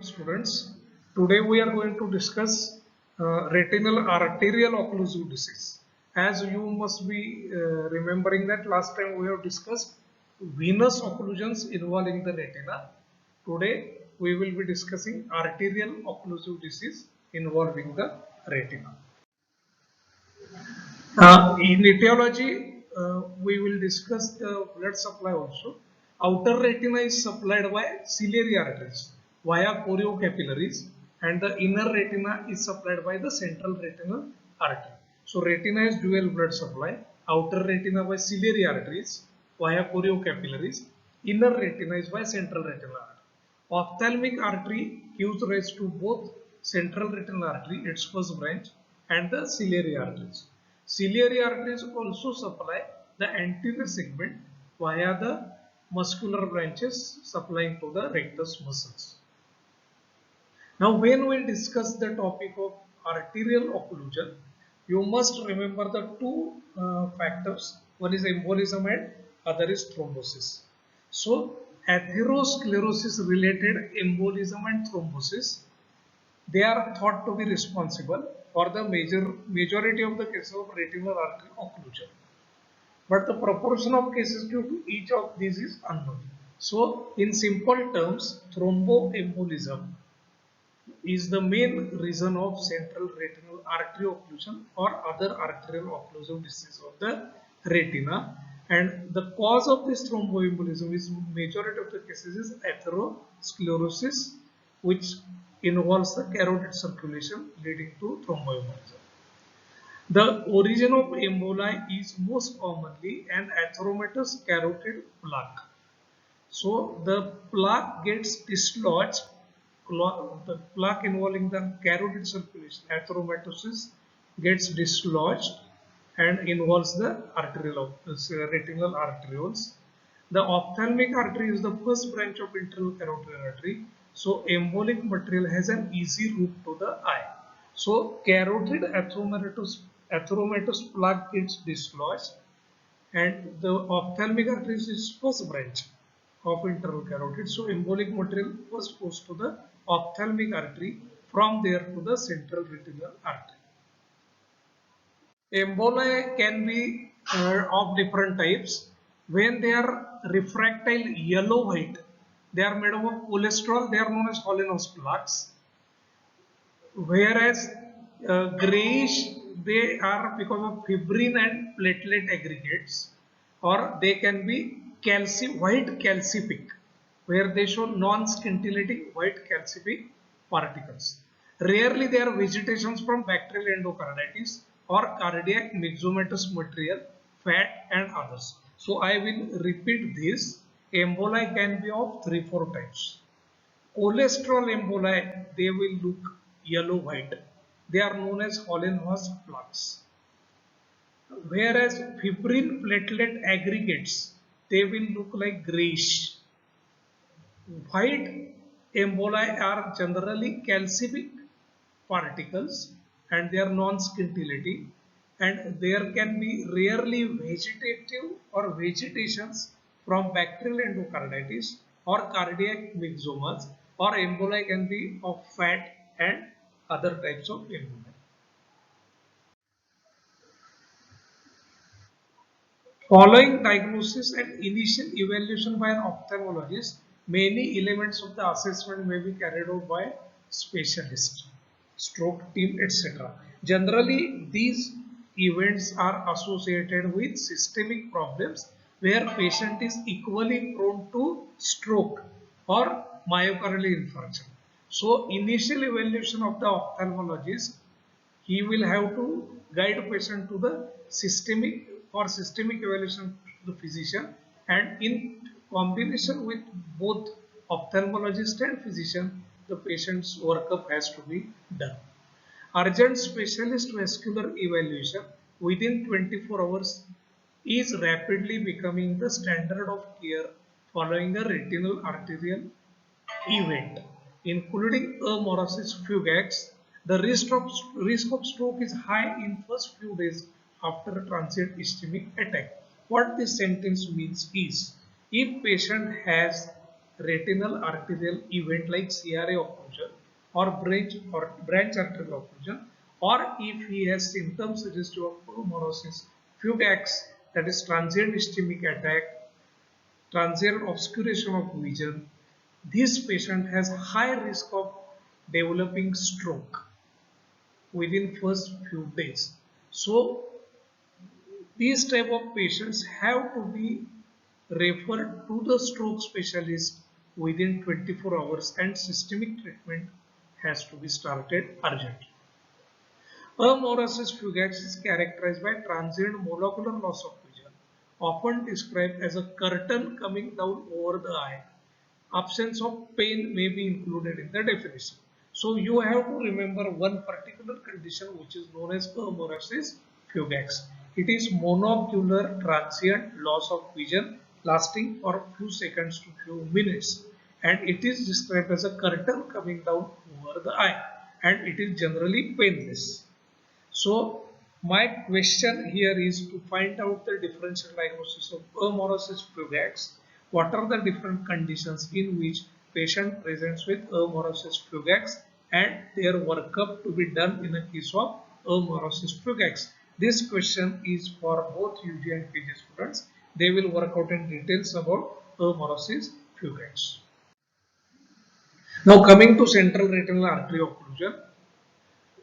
Students, today we are going to discuss retinal arterial occlusive disease. As you must be remembering that last time we have discussed venous occlusions involving the retina. Today we will be discussing arterial occlusive disease involving the retina. In etiology, we will discuss the blood supply also. Outer retina is supplied by ciliary arteries via choriocapillaries, and the inner retina is supplied by the central retinal artery. So, retina is dual blood supply. Outer retina by ciliary arteries via choriocapillaries. Inner retina is by central retinal artery. Ophthalmic artery gives rise to both central retinal artery, its first branch, and the ciliary arteries. Ciliary arteries also supply the anterior segment via the muscular branches supplying to the rectus muscles. Now, when we discuss the topic of arterial occlusion, you must remember the two factors. One is embolism and other is thrombosis. So, atherosclerosis related embolism and thrombosis, they are thought to be responsible for the majority of the cases of retinal artery occlusion. But the proportion of cases due to each of these is unknown. So, in simple terms, thromboembolism is the main reason of central retinal artery occlusion or other arterial occlusive disease of the retina, and the cause of this thromboembolism is majority of the cases is atherosclerosis, which involves the carotid circulation leading to thromboembolism. The origin of emboli is most commonly an atheromatous carotid plaque. So the plaque gets dislodged, the plaque involving the carotid circulation, atheromatosis, gets dislodged and involves the retinal arterioles. The ophthalmic artery is the first branch of internal carotid artery. So embolic material has an easy route to the eye. So carotid atheromatous plaque gets dislodged, and the ophthalmic artery is first branch of internal carotid. So embolic material first goes to the ophthalmic artery, from there to the central retinal artery. Emboli can be of different types. When they are refractile yellow white, they are made up of cholesterol, they are known as Hollenhaus plaques. Whereas grayish, they are because of fibrin and platelet aggregates, or they can be white calcific, where they show non-scintillating white calcific particles. Rarely they are vegetations from bacterial endocarditis or cardiac myxomatous material, fat and others. So I will repeat this. Emboli can be of 3-4 types. Cholesterol emboli, they will look yellow white. They are known as Hollenhaus plaques. Whereas fibrin platelet aggregates, they will look like grayish. White emboli are generally calcific particles and they are non-scintillating, and there can be rarely vegetative or vegetations from bacterial endocarditis or cardiac myxomas, or emboli can be of fat and other types of emboli. Following diagnosis and initial evaluation by an ophthalmologist, many elements of the assessment may be carried out by specialists, stroke team, etc. Generally, these events are associated with systemic problems where patient is equally prone to stroke or myocardial infarction. So, initial evaluation of the ophthalmologist, he will have to guide patient to the systemic evaluation to the physician, and in combination with both ophthalmologist and physician, the patient's workup has to be done. Urgent specialist vascular evaluation within 24 hours is rapidly becoming the standard of care following a retinal arterial event, including a Morris's fugax. The risk of stroke is high in first few days after a transient ischemic attack. What this sentence means is, if patient has retinal arterial event like CRA occlusion or branch arterial occlusion, or if he has symptoms suggestive of pleomorosis, fugax, that is transient ischemic attack, transient obscuration of vision, this patient has high risk of developing stroke within first few days. So these type of patients have to be referred to the stroke specialist within 24 hours and systemic treatment has to be started urgently. Amaurosis fugax is characterized by transient molecular loss of vision, often described as a curtain coming down over the eye. Absence of pain may be included in the definition. So you have to remember one particular condition which is known as amaurosis fugax. It is monocular transient loss of vision lasting for a few seconds to few minutes, and it is described as a curtain coming down over the eye, and it is generally painless. So my question here is to find out the differential diagnosis of amaurosis fugax. What are the different conditions in which patient presents with amaurosis fugax and their workup to be done in a case of amaurosis fugax. This question is for both UG and PG students. They will work out in details about amaurosis fugax. Now coming to central retinal artery occlusion.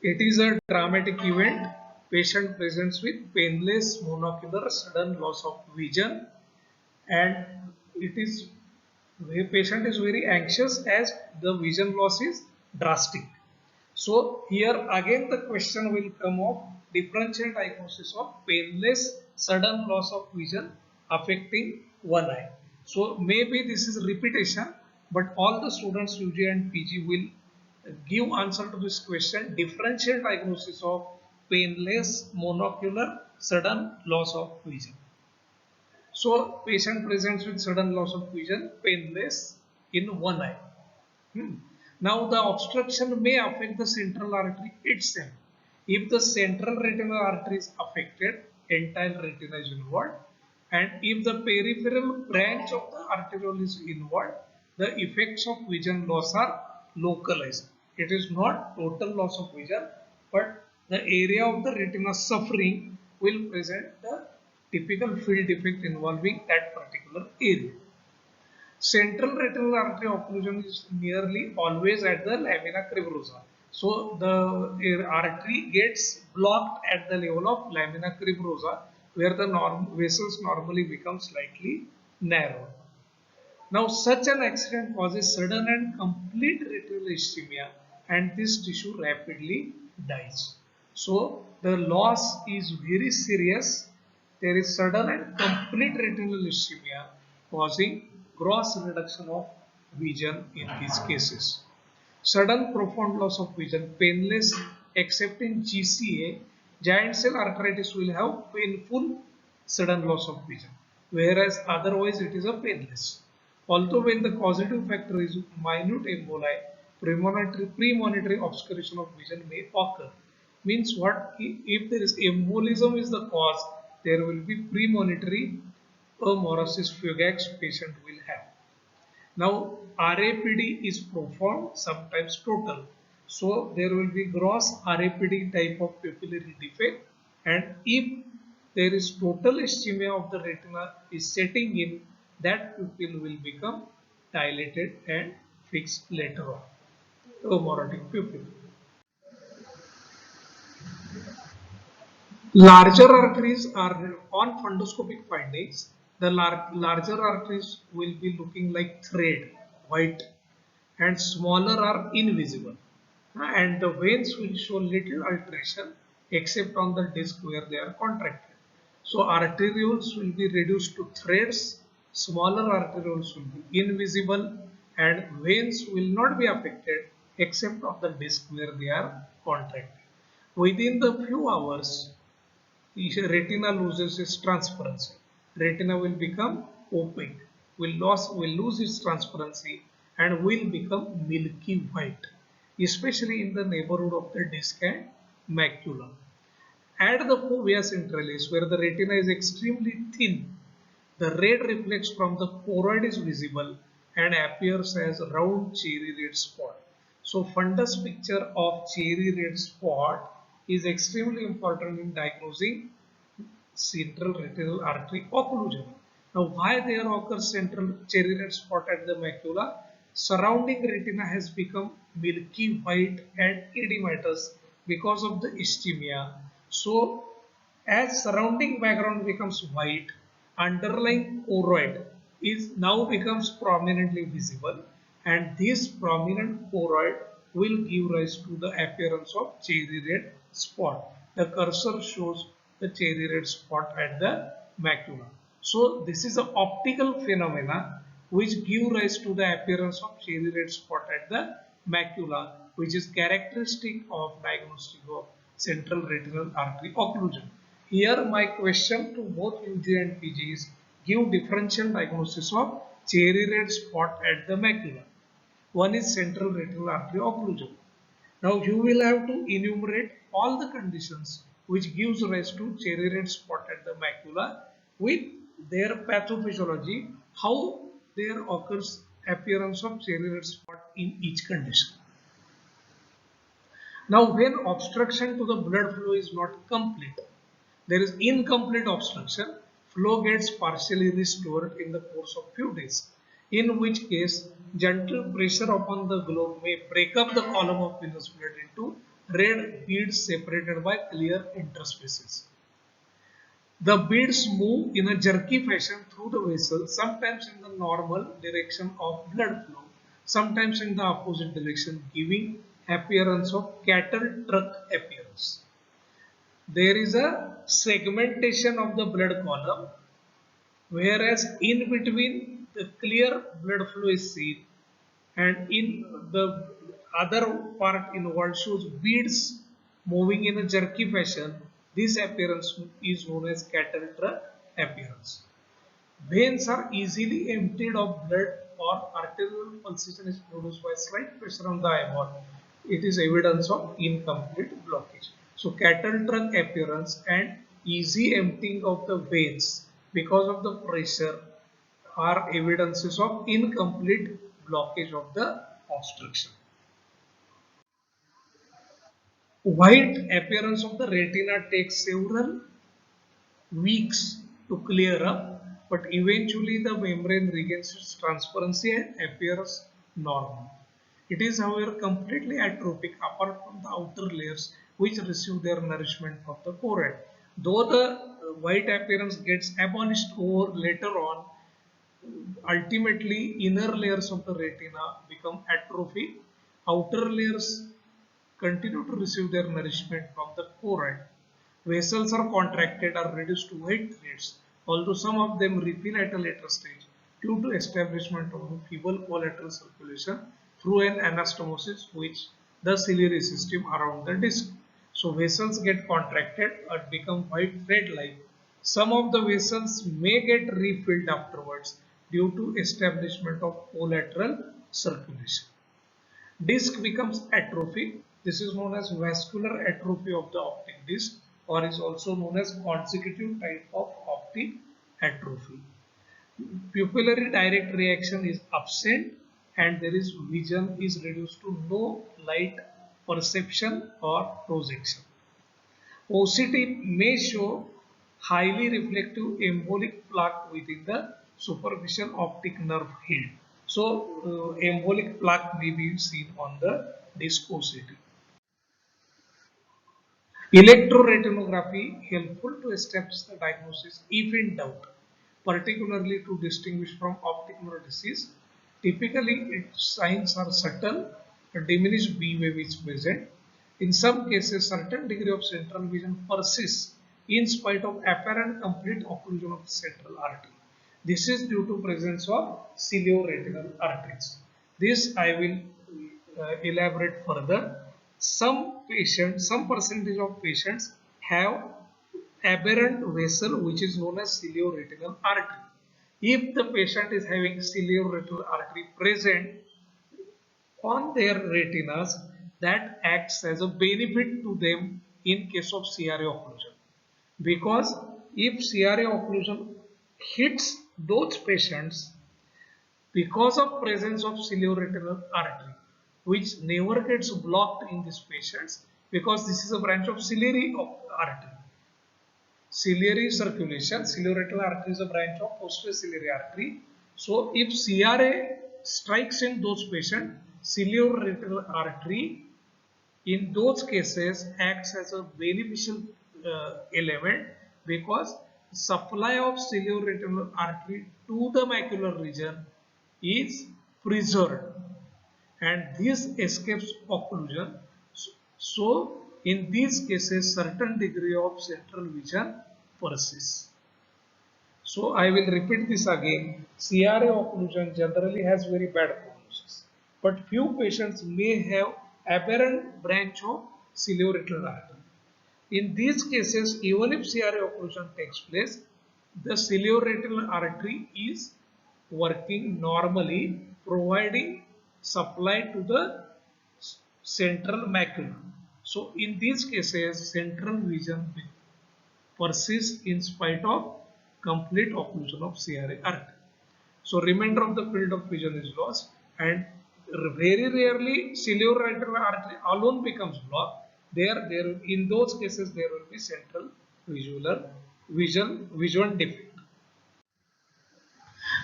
It is a dramatic event. Patient presents with painless monocular sudden loss of vision, and it is the patient is very anxious as the vision loss is drastic. So here again the question will come of differential diagnosis of painless sudden loss of vision affecting one eye. So maybe this is repetition, but all the students UG and PG will give answer to this question. Differential diagnosis of painless monocular sudden loss of vision. So patient presents with sudden loss of vision, painless in one eye. Now the obstruction may affect the central artery itself. If the central retinal artery is affected, entire retina is involved, and if the peripheral branch of the arteriole is involved, the effects of vision loss are localized. It is not total loss of vision, but the area of the retina suffering will present the typical field defect involving that particular area. Central retinal artery occlusion is nearly always at the lamina cribrosa. So the artery gets blocked at the level of lamina cribrosa, where the vessels normally become slightly narrow. Now such an accident causes sudden and complete retinal ischemia, and this tissue rapidly dies. So the loss is very serious. There is sudden and complete retinal ischemia causing gross reduction of vision in these cases. Sudden profound loss of vision, painless except in GCA, giant cell arteritis will have painful sudden loss of vision, whereas otherwise it is a painless. Although when the causative factor is minute emboli, premonitory obscuration of vision may occur. Means what? If there is embolism is the cause, there will be premonitory amaurosis fugax patient will have. Now RAPD is profound, sometimes total. So there will be gross RAPD type of pupillary defect, and if there is total ischemia of the retina is setting in, that pupil will become dilated and fixed later on. Amaurotic pupil. Larger arteries are on fundoscopic findings. The larger arteries will be looking like thread, white, and smaller are invisible. And the veins will show little alteration except on the disc where they are contracted. So arterioles will be reduced to threads, smaller arterioles will be invisible, and veins will not be affected except on the disc where they are contracted. Within the few hours, retina loses its transparency. Retina will become opaque, will lose its transparency, and will become milky white, especially in the neighborhood of the disc and macula. At the fovea centralis, where the retina is extremely thin, the red reflex from the choroid is visible, and appears as round cherry red spot. So fundus picture of cherry red spot is extremely important in diagnosing central retinal artery occlusion. Now, why there occurs central cherry red spot at the macula? Surrounding retina has become milky white and edematous because of the ischemia. So, as surrounding background becomes white, underlying choroid is now becomes prominently visible, and this prominent choroid will give rise to the appearance of cherry red spot. The cursor shows the cherry red spot at the macula. So this is an optical phenomena which give rise to the appearance of cherry red spot at the macula, which is characteristic of diagnostic of central retinal artery occlusion. Here my question to both UG and PG is give differential diagnosis of cherry red spot at the macula. One is central retinal artery occlusion. Now you will have to enumerate all the conditions which gives rise to cherry red spot at the macula with their pathophysiology, how there occurs appearance of cherry red spot in each condition. Now when obstruction to the blood flow is not complete, there is incomplete obstruction, flow gets partially restored in the course of few days, in which case gentle pressure upon the globe may break up the column of venous blood into red beads separated by clear interspaces. The beads move in a jerky fashion through the vessel, sometimes in the normal direction of blood flow, sometimes in the opposite direction, giving appearance of cattle truck appearance. There is a segmentation of the blood column, whereas in between the clear blood flow is seen, and in the other part involved shows beads moving in a jerky fashion. This appearance is known as cattle truck appearance. Veins are easily emptied of blood or arterial pulsation is produced by slight pressure on the eyeball. It is evidence of incomplete blockage. So cattle truck appearance and easy emptying of the veins because of the pressure are evidences of incomplete blockage of the obstruction. White appearance of the retina takes several weeks to clear up, but eventually the membrane regains its transparency and appears normal. It is, however, completely atrophic apart from the outer layers which receive their nourishment from the choroid. Though the white appearance gets abolished over later on, ultimately inner layers of the retina become atrophic. Outer layers continue to receive their nourishment from the choroid. Vessels are contracted or reduced to white threads, although some of them refill at a later stage due to establishment of the feeble collateral circulation through an anastomosis which the ciliary system around the disc. So vessels get contracted or become white thread-like. Some of the vessels may get refilled afterwards due to establishment of collateral circulation. Disc becomes atrophic. This is known as vascular atrophy of the optic disc, or is also known as consecutive type of optic atrophy. Pupillary direct reaction is absent and there is vision is reduced to no light perception or projection. OCT may show highly reflective embolic plaque within the superficial optic nerve head. So, embolic plaque may be seen on the disc OCT. Electroretinography helpful to establish the diagnosis if in doubt, particularly to distinguish from optic nerve disease. Typically, its signs are subtle, a diminished B wave is present. In some cases, certain degree of central vision persists in spite of apparent complete occlusion of the central artery. This is due to presence of cilioretinal arteries. This I will elaborate further. Some percentage of patients have aberrant vessel which is known as cilioretinal artery. If the patient is having cilioretinal artery present on their retinas, that acts as a benefit to them in case of CRA occlusion. Because if CRA occlusion hits those patients, because of presence of cilioretinal artery, which never gets blocked in these patients because this is a branch of ciliary artery. Ciliary circulation, cilioretinal artery is a branch of posterior ciliary artery. So if CRA strikes in those patients, cilioretinal artery in those cases acts as a beneficial element because supply of cilioretinal artery to the macular region is preserved and this escapes occlusion. So in these cases certain degree of central vision persists. So I will repeat this again. CRA occlusion generally has very bad prognosis, but few patients may have aberrant branch of cilioretinal artery. In these cases, even if CRA occlusion takes place, the cilioretinal artery is working normally, providing supply to the central macula. So in these cases, central vision persists in spite of complete occlusion of CRA artery. So remainder of the field of vision is lost and very rarely cilioretinal artery alone becomes blocked. There in those cases there will be central vision defect.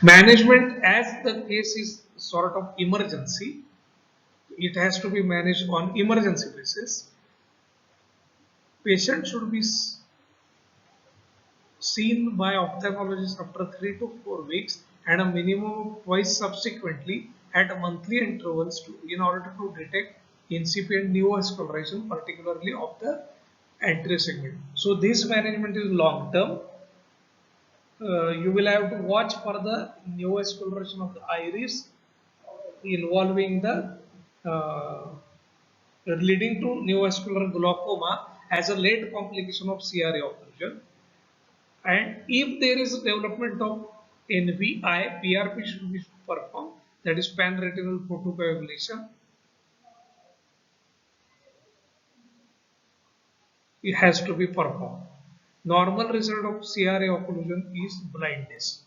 Management as the case is sort of emergency, it has to be managed on emergency basis. Patient should be seen by ophthalmologist after 3 to 4 weeks and a minimum of twice subsequently at monthly intervals in order to detect incipient neovascularization, particularly of the anterior segment. So this management is long term. You will have to watch for the neovascularization of the iris involving the leading to neovascular glaucoma as a late complication of CRA occlusion. And if there is development of NVI, PRP should be performed, that is pan-retinal photocoagulation. It has to be performed. Normal result of CRA occlusion is blindness.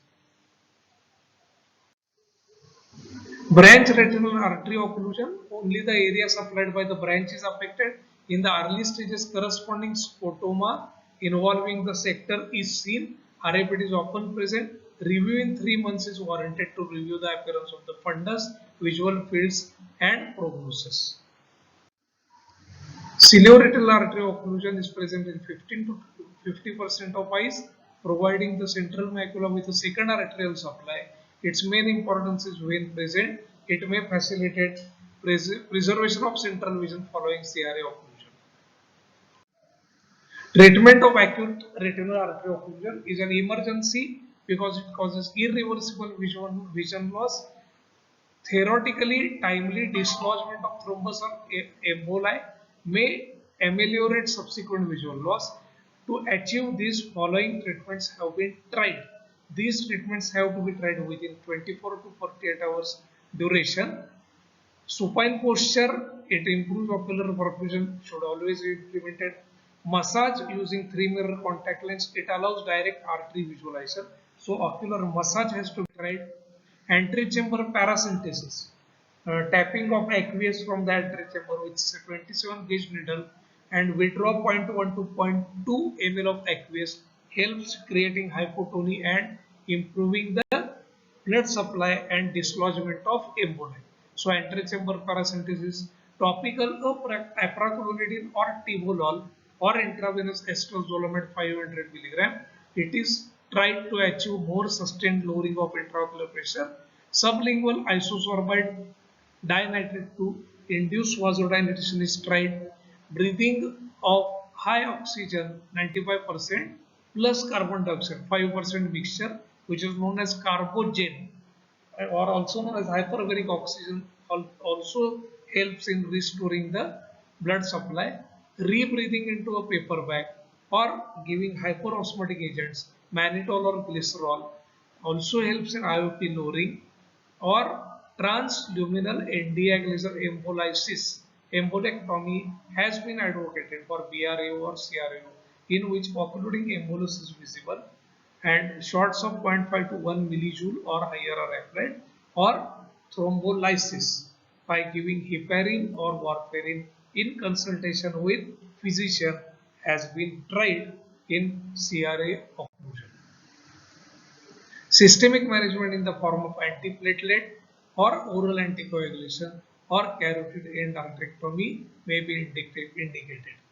Branch retinal artery occlusion, only the area supplied by the branch is affected. In the early stages, corresponding scotoma involving the sector is seen. RAPD is often present. Review in 3 months is warranted to review the appearance of the fundus, visual fields and prognosis. Cilioretinal artery occlusion is present in 15 to 50% of eyes, providing the central macula with a second arterial supply. Its main importance is when present, it may facilitate preservation of central vision following CRA occlusion. Treatment of acute retinal artery occlusion is an emergency because it causes irreversible vision loss. Theoretically, timely dislodgement of thrombus or emboli may ameliorate subsequent visual loss. To achieve this, following treatments have been tried. These treatments have to be tried within 24 to 48 hours duration. Supine posture, it improves ocular perfusion, should always be implemented. Massage using 3-mirror contact lens, it allows direct artery visualization. So ocular massage has to be tried. Antechamber paracentesis, tapping of aqueous from the antechamber with 27 gauge needle and withdraw 0.1 to 0.2 ml of aqueous helps creating hypotony and improving the blood supply and dislodgement of emboli. So antechamber paracentesis, topical apraglutidine or tibolol or intravenous acetazolamide 500 milligram. It is tried to achieve more sustained lowering of intraocular pressure. Sublingual isosorbide dinitrate to induce vasodilatation is tried. Breathing of high oxygen 95% plus carbon dioxide 5% mixture, which is known as carbogen or also known as hyperbaric oxygen, also helps in restoring the blood supply. Rebreathing into a paper bag or giving hyperosmotic agents, mannitol or glycerol, also helps in IOP lowering, or transluminal endoacyclical embolysis. Embolectomy has been advocated for BRAO or CRAO, in which occluding embolus is visible and shots of 0.5 to 1 millijoule or higher are applied. or thrombolysis by giving heparin or warfarin in consultation with physician has been tried in CRA occlusion. Systemic management in the form of antiplatelet or oral anticoagulation or carotid endarterectomy may be indicated.